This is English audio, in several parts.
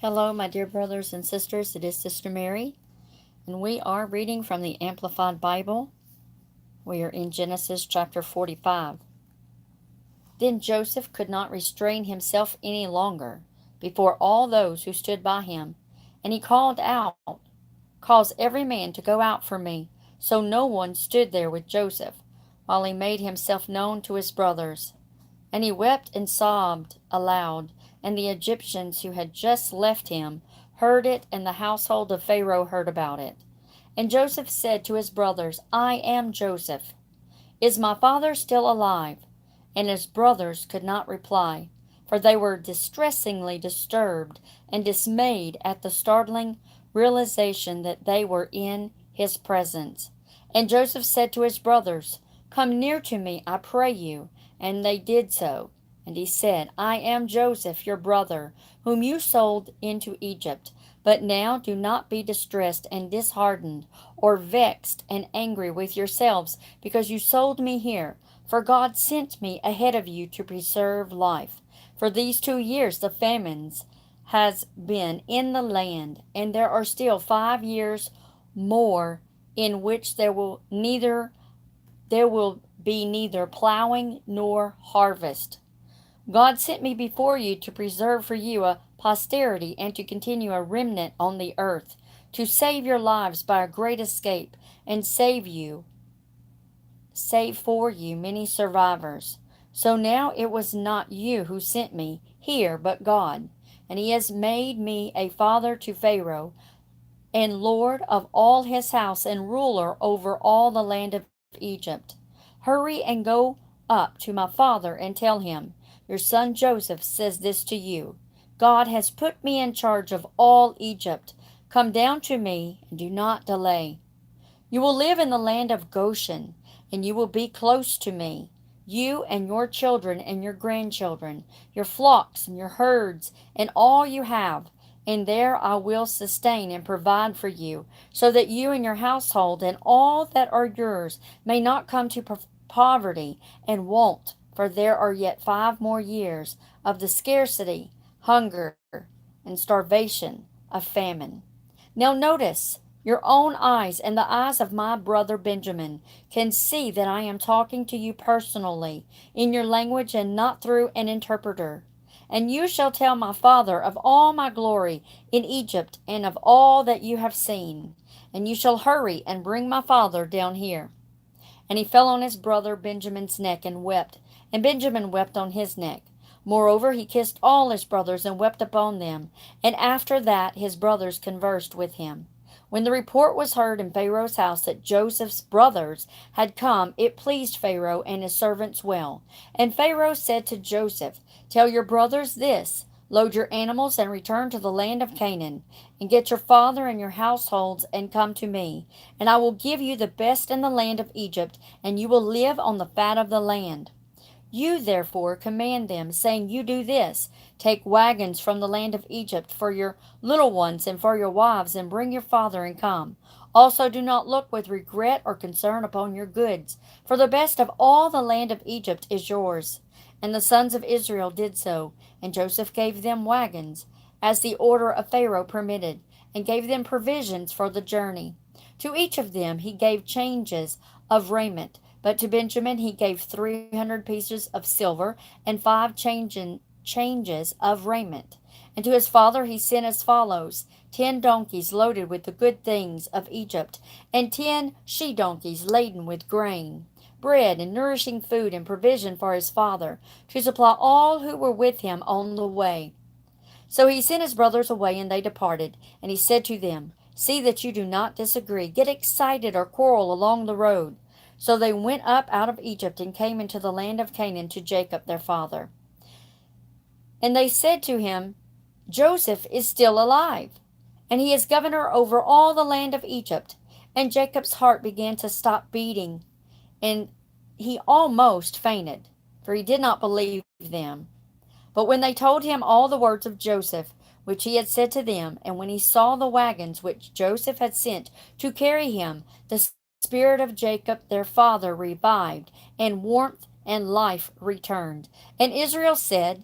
Hello, my dear brothers and sisters. It is Sister Mary, and we are reading from the Amplified Bible. We are in Genesis chapter 45. Then Joseph could not restrain himself any longer before all those who stood by him, and he called out, "Cause every man to go out from me." So no one stood there with Joseph, while he made himself known to his brothers. And he wept and sobbed aloud, and the Egyptians who had just left him heard it, and the household of Pharaoh heard about it. And Joseph said to his brothers, "I am Joseph. Is my father still alive?" And his brothers could not reply, for they were distressingly disturbed and dismayed at the startling realization that they were in his presence. And Joseph said to his brothers, "Come near to me, I pray you." And they did so. And he said, "I am Joseph, your brother, whom you sold into Egypt. But now do not be distressed and disheartened, or vexed and angry with yourselves, because you sold me here. For God sent me ahead of you to preserve life. For these 2 years the famines has been in the land, and there are still 5 years more in which there will be neither plowing nor harvest. God sent me before you to preserve for you a posterity and to continue a remnant on the earth, to save your lives by a great escape, and save for you many survivors. So now it was not you who sent me here, but God. And he has made me a father to Pharaoh, and lord of all his house, and ruler over all the land of Egypt. Hurry and go up to my father and tell him, your son Joseph says this to you: God has put me in charge of all Egypt. Come down to me, and do not delay. You will live in the land of Goshen, and you will be close to me, you and your children and your grandchildren, your flocks and your herds, and all you have. And there I will sustain and provide for you, so that you and your household and all that are yours may not come to poverty and want, for there are yet 5 more years of the scarcity, hunger, and starvation of famine. Now notice, your own eyes and the eyes of my brother Benjamin can see that I am talking to you personally, in your language and not through an interpreter. And you shall tell my father of all my glory in Egypt and of all that you have seen. And you shall hurry and bring my father down here. And he fell on his brother Benjamin's neck and wept, and Benjamin wept on his neck. Moreover, he kissed all his brothers and wept upon them. And after that his brothers conversed with him. When the report was heard in Pharaoh's house that Joseph's brothers had come, it pleased Pharaoh and his servants well. And Pharaoh said to Joseph, "Tell your brothers this: load your animals and return to the land of Canaan, and get your father and your households and come to me. And I will give you the best in the land of Egypt, and you will live on the fat of the land. You therefore command them, saying, You do this: take wagons from the land of Egypt for your little ones and for your wives, and bring your father and come. Also do not look with regret or concern upon your goods, for the best of all the land of Egypt is yours." And the sons of Israel did so, and Joseph gave them wagons, as the order of Pharaoh permitted, and gave them provisions for the journey. To each of them he gave changes of raiment, but to Benjamin he gave 300 pieces of silver and 5 changes of raiment. And to his father he sent as follows: 10 donkeys loaded with the good things of Egypt, and 10 she-donkeys laden with grain, bread, and nourishing food, and provision for his father, to supply all who were with him on the way. So he sent his brothers away, and they departed. And he said to them, "See that you do not disagree, get excited, or quarrel along the road." So they went up out of Egypt and came into the land of Canaan to Jacob their father. And they said to him, "Joseph is still alive, and he is governor over all the land of Egypt." And Jacob's heart began to stop beating, and he almost fainted, for he did not believe them. But when they told him all the words of Joseph, which he had said to them, and when he saw the wagons which Joseph had sent to carry him, the spirit of Jacob their father revived, and warmth and life returned. And Israel said,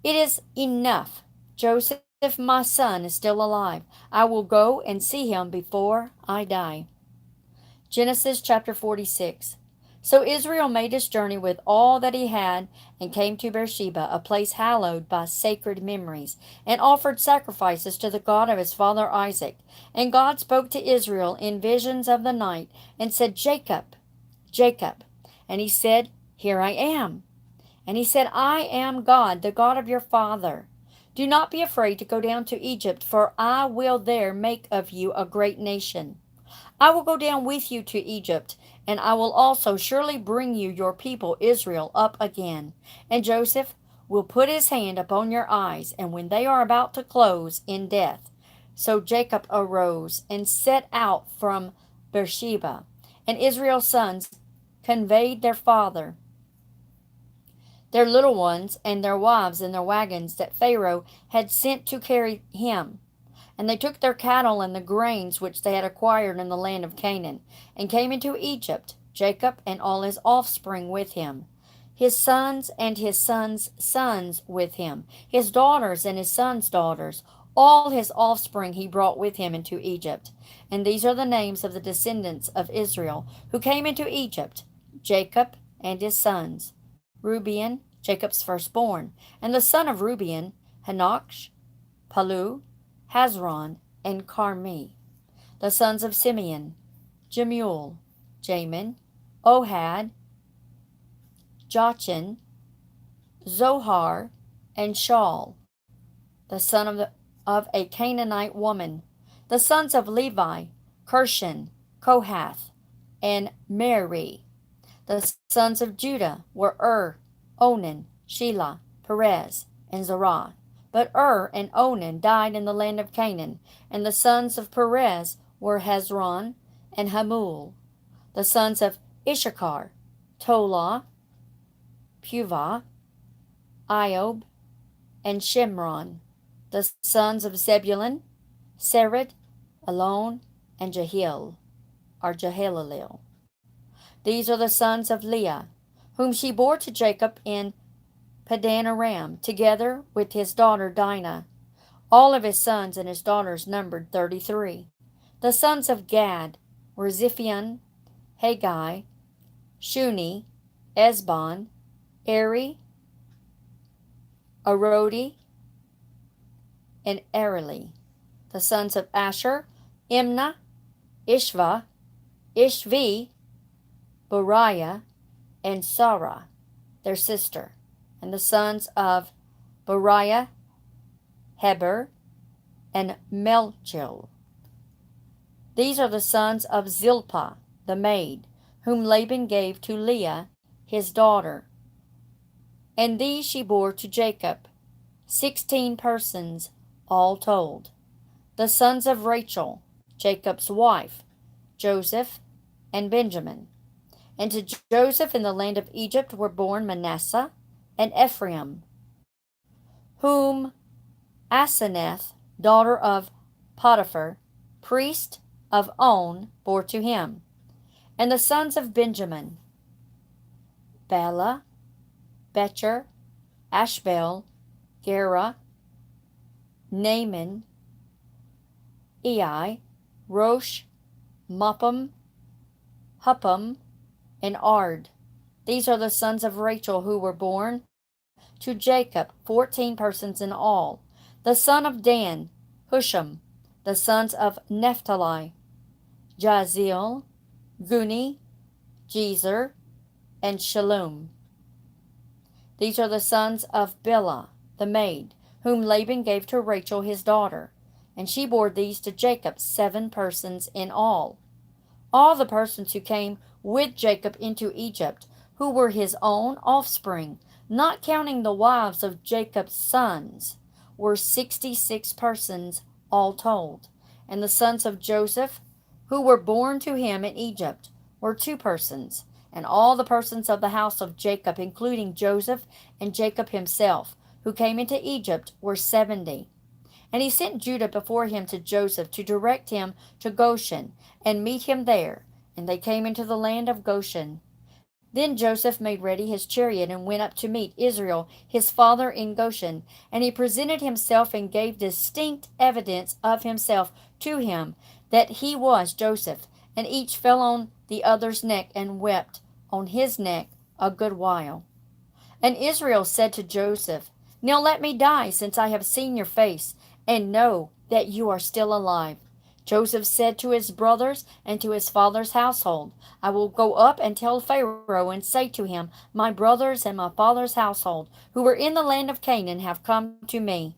"It is enough. Joseph my son is still alive. I will go and see him before I die. Genesis chapter 46. So Israel made his journey with all that he had and came to Beersheba, a place hallowed by sacred memories, and offered sacrifices to the God of his father Isaac. And God spoke to Israel in visions of the night and said, Jacob, Jacob. And he said, Here I am. And he said, I am God, the God of your father. Do not be afraid to go down to Egypt, for I will there make of you a great nation. I will go down with you to Egypt, and I will also surely bring you your people Israel up again. And Joseph will put his hand upon your eyes, and when they are about to close in death. So Jacob arose and set out from Beersheba, and Israel's sons conveyed their father, their little ones, and their wives in their wagons that Pharaoh had sent to carry him. And they took their cattle and the grains which they had acquired in the land of Canaan, and came into Egypt, Jacob and all his offspring with him, his sons and his sons' sons with him, his daughters and his sons' daughters, all his offspring he brought with him into Egypt. And these are the names of the descendants of Israel who came into Egypt, Jacob and his sons, Reuben, Jacob's firstborn, and the son of Reuben, Hanoch, Palu, Hezron, and Carmi. The sons of Simeon, Jemuel, Jamin, Ohad, Jachin, Zohar, and Shaul, the son of a Canaanite woman. The sons of Levi, Gershon, Kohath, and Merari. The sons of Judah were Onan, Shelah, Perez, and Zerah. But and Onan died in the land of Canaan, and the sons of Perez were Hezron and Hamul. The sons of Issachar, Tola, Puvah, Iob, and Shimron. The sons of Zebulun, Sered, Elon, and Jehalelel. These are the sons of Leah, whom she bore to Jacob in Padan Aram, together with his daughter Dinah. All of his sons and his daughters numbered 33. The sons of Gad were Ziphion, Haggai, Shuni, Esbon, Eri, Arodi, and Areli. The sons of Asher, Imnah, Ishva, Ishvi, Beriah, and Sarah, their sister. And the sons of Beriah, Heber, and Melchil. These are the sons of Zilpah, the maid, whom Laban gave to Leah, his daughter. And these she bore to Jacob, 16 persons all told. The sons of Rachel, Jacob's wife, Joseph and Benjamin. And to Joseph in the land of Egypt were born Manasseh and Ephraim, whom Asenath, daughter of Potiphar, priest of On, bore to him. And the sons of Benjamin, Bela, Becher, Ashbel, Gera, Naaman, Ei, Rosh, Muppim, Huppim, and Ard. These are the sons of Rachel who were born to Jacob, 14 persons in all. The son of Dan, Husham. The sons of Naphtali, Jaziel, Guni, Jezer, and Shalom. These are the sons of Bilhah, the maid, whom Laban gave to Rachel his daughter, and she bore these to Jacob, 7 persons in all. All the persons who came with Jacob into Egypt, who were his own offspring, not counting the wives of Jacob's sons, were 66 persons all told. And the sons of Joseph, who were born to him in Egypt, were 2 persons. And all the persons of the house of Jacob, including Joseph and Jacob himself, who came into Egypt, were 70. And he sent Judah before him to Joseph to direct him to Goshen and meet him there. And they came into the land of Goshen. Then Joseph made ready his chariot and went up to meet Israel his father in Goshen. And he presented himself and gave distinct evidence of himself to him that he was Joseph. And each fell on the other's neck and wept on his neck a good while. And Israel said to Joseph, Now let me die, since I have seen your face, and know that you are still alive. Joseph said to his brothers and to his father's household, I will go up and tell Pharaoh and say to him, My brothers and my father's household, who were in the land of Canaan, have come to me.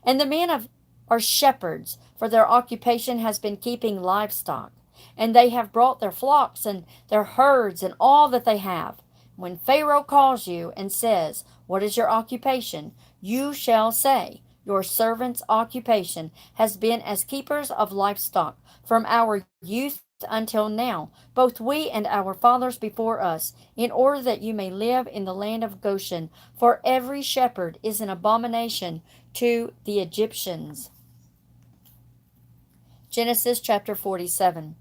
And the are shepherds, for their occupation has been keeping livestock. And they have brought their flocks and their herds and all that they have. When Pharaoh calls you and says, What is your occupation? You shall say, Your servant's occupation has been as keepers of livestock from our youth until now, both we and our fathers before us, in order that you may live in the land of Goshen. For every shepherd is an abomination to the Egyptians. Genesis chapter 47.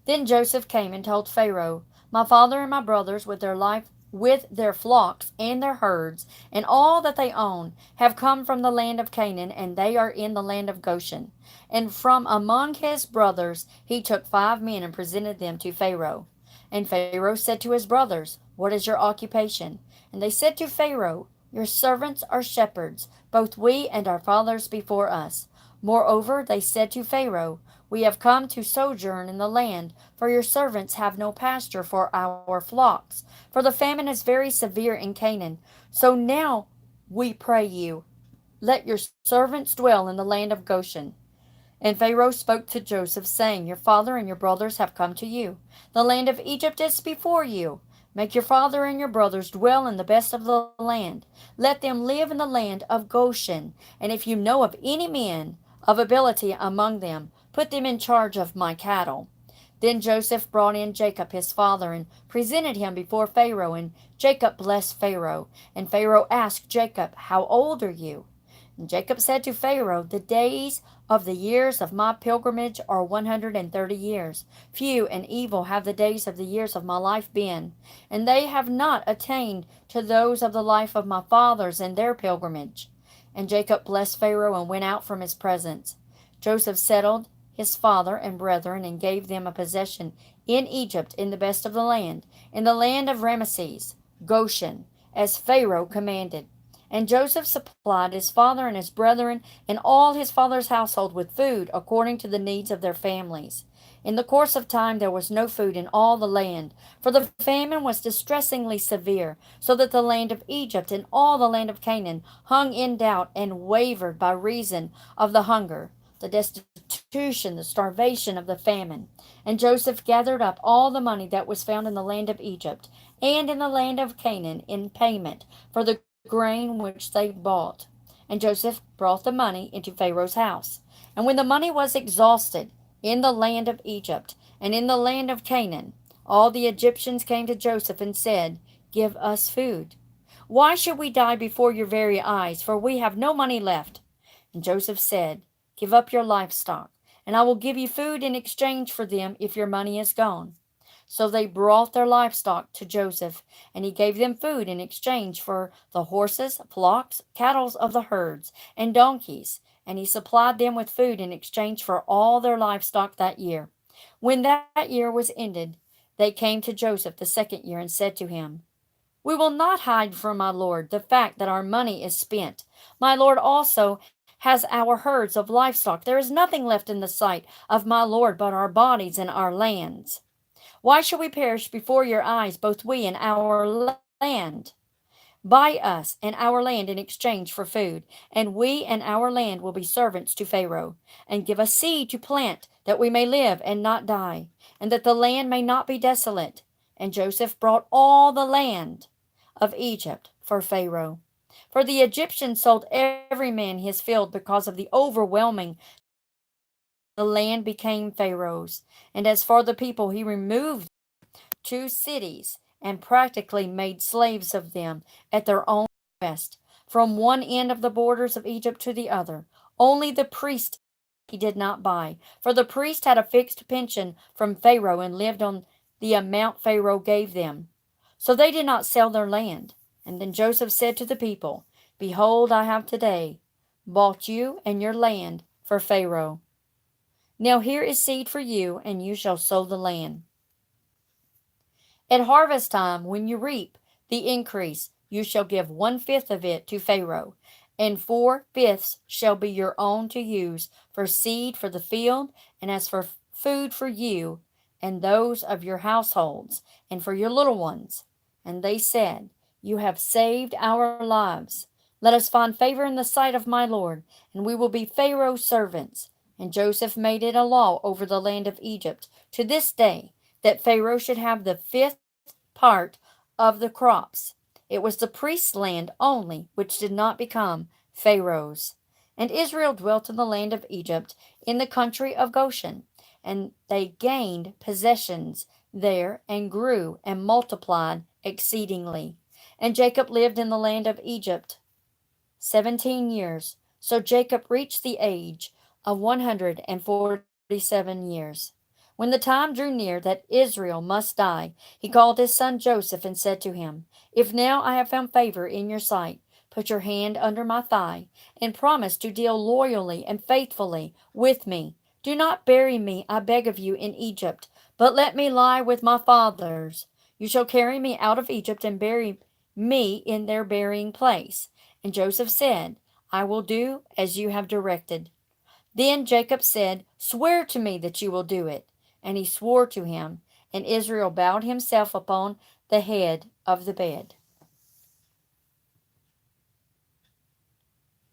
Then Joseph came and told Pharaoh, My father and my brothers with their flocks and their herds, and all that they own, have come from the land of Canaan, and they are in the land of Goshen. And from among his brothers he took 5 men and presented them to Pharaoh. And Pharaoh said to his brothers, What is your occupation? And they said to Pharaoh, Your servants are shepherds, both we and our fathers before us. Moreover, they said to Pharaoh, We have come to sojourn in the land, for your servants have no pasture for our flocks. For the famine is very severe in Canaan. So now we pray you, let your servants dwell in the land of Goshen. And Pharaoh spoke to Joseph, saying, Your father and your brothers have come to you. The land of Egypt is before you. Make your father and your brothers dwell in the best of the land. Let them live in the land of Goshen. And if you know of any men of ability among them, put them in charge of my cattle. Then Joseph brought in Jacob his father and presented him before Pharaoh, and Jacob blessed Pharaoh. And Pharaoh asked Jacob, How old are you? And Jacob said to Pharaoh, The days of the years of my pilgrimage are 130 years. Few and evil have the days of the years of my life been, and they have not attained to those of the life of my fathers in their pilgrimage. And Jacob blessed Pharaoh and went out from his presence. Joseph settled his father and brethren and gave them a possession in Egypt in the best of the land, in the land of Ramesses, Goshen, as Pharaoh commanded. And Joseph supplied his father and his brethren and all his father's household with food according to the needs of their families. In the course of time there was no food in all the land, for the famine was distressingly severe, so that the land of Egypt and all the land of Canaan hung in doubt and wavered by reason of the hunger, the destitution, the starvation of the famine. And Joseph gathered up all the money that was found in the land of Egypt and in the land of Canaan in payment for the grain which they bought. And Joseph brought the money into Pharaoh's house. And when the money was exhausted in the land of Egypt and in the land of Canaan, all the Egyptians came to Joseph and said, Give us food. Why should we die before your very eyes? For we have no money left. And Joseph said, Give up your livestock, and I will give you food in exchange for them if your money is gone. So they brought their livestock to Joseph, and he gave them food in exchange for the horses, flocks, cattle of the herds, and donkeys, and he supplied them with food in exchange for all their livestock that year. When that year was ended, they came to Joseph the second year and said to him, We will not hide from my lord the fact that our money is spent. My lord also has our herds of livestock. There is nothing left in the sight of my lord but our bodies and our lands. Why shall we perish before your eyes, both we and our land? Buy us and our land in exchange for food, and we and our land will be servants to Pharaoh. And give us seed to plant, that we may live and not die, and that the land may not be desolate. And Joseph brought all the land of Egypt for Pharaoh. For the Egyptians sold every man his field because of the overwhelming. The land became Pharaoh's. And as for the people, he removed 2 cities and practically made slaves of them at their own request, from one end of the borders of Egypt to the other. Only the priest he did not buy, for the priest had a fixed pension from Pharaoh and lived on the amount Pharaoh gave them. So they did not sell their land. And then Joseph said to the people, Behold, I have today bought you and your land for Pharaoh. Now here is seed for you, and you shall sow the land. At harvest time, when you reap the increase, you shall give 1/5 of it to Pharaoh, and 4/5 shall be your own to use for seed for the field, and as for food for you and those of your households, and for your little ones. And they said, You have saved our lives. Let us find favor in the sight of my Lord, and we will be Pharaoh's servants. And Joseph made it a law over the land of Egypt to this day that Pharaoh should have the 5th part of the crops. It was the priest's land only which did not become Pharaoh's. And Israel dwelt in the land of Egypt, in the country of Goshen, and they gained possessions there, and grew and multiplied exceedingly. And Jacob lived in the land of Egypt 17 years. So Jacob reached the age of 147 years. When the time drew near that Israel must die, he called his son Joseph and said to him, If now I have found favor in your sight, put your hand under my thigh, and promise to deal loyally and faithfully with me. Do not bury me, I beg of you, in Egypt, but let me lie with my fathers. You shall carry me out of Egypt and bury me in their burying place. And Joseph said, I will do as you have directed. Then Jacob said, Swear to me that you will do it. And he swore to him, and Israel bowed himself upon the head of the bed.